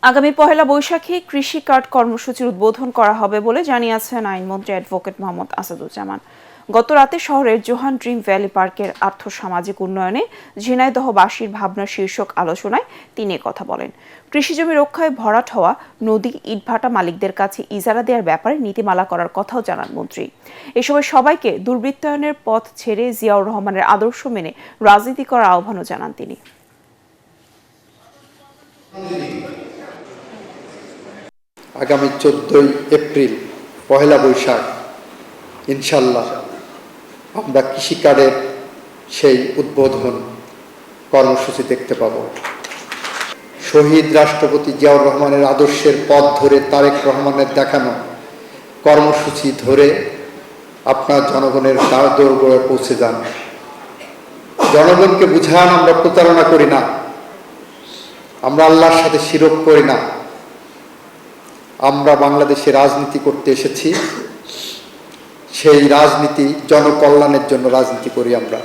আগামী পহেলা বৈশাখে কৃষি কার্ড কর্মসূচির উদ্বোধন করা হবে বলে জানিয়েছেন আইনমন্ত্রী অ্যাডভোকেট মোহাম্মদ আসাদুজ্জামান। গত রাতে শহরের জোহান ড্রিম ভ্যালি পার্কের আর্থসামাজিক উন্নয়নে ঝিনাইদহবাসীর ভাবনা শীর্ষক আলোচনায় তিনি কথা বলেন। কৃষিজমি রক্ষায় ভরাট হওয়া নদী ইটভাটা মালিকদের কাছে ইজারা দেওয়ার ব্যাপারে নীতিমালা করার কথাও জানান মন্ত্রী। এ সময় সবাইকে দুর্বৃত্তায়নের পথ ছেড়ে জিয়াউর রহমানের আদর্শ মেনে রাজনীতি করার আহ্বানও জানান তিনি। আগামী 14 এপ্রিল পহেলা বৈশাখ ইনশাল্লাহ আমরা কৃষি কার্ডের সেই উদ্বোধন কর্মসূচি দেখতে পাব। শহীদ রাষ্ট্রপতি জিয়াউর রহমানের আদর্শের পথ ধরে তারেক রহমানের দেখানো কর্মসূচি ধরে আপনার জনগণের দোরগোড়ায় পৌঁছে যান। জনগণকে বুঝান আমরা প্রতারণা করি না, আমরা আল্লাহর সাথে শিরক করি না, আমরা বাংলাদেশে রাজনীতি করতে এসেছি, সেই রাজনীতি জনকল্যাণের জন্য রাজনীতি করি আমরা।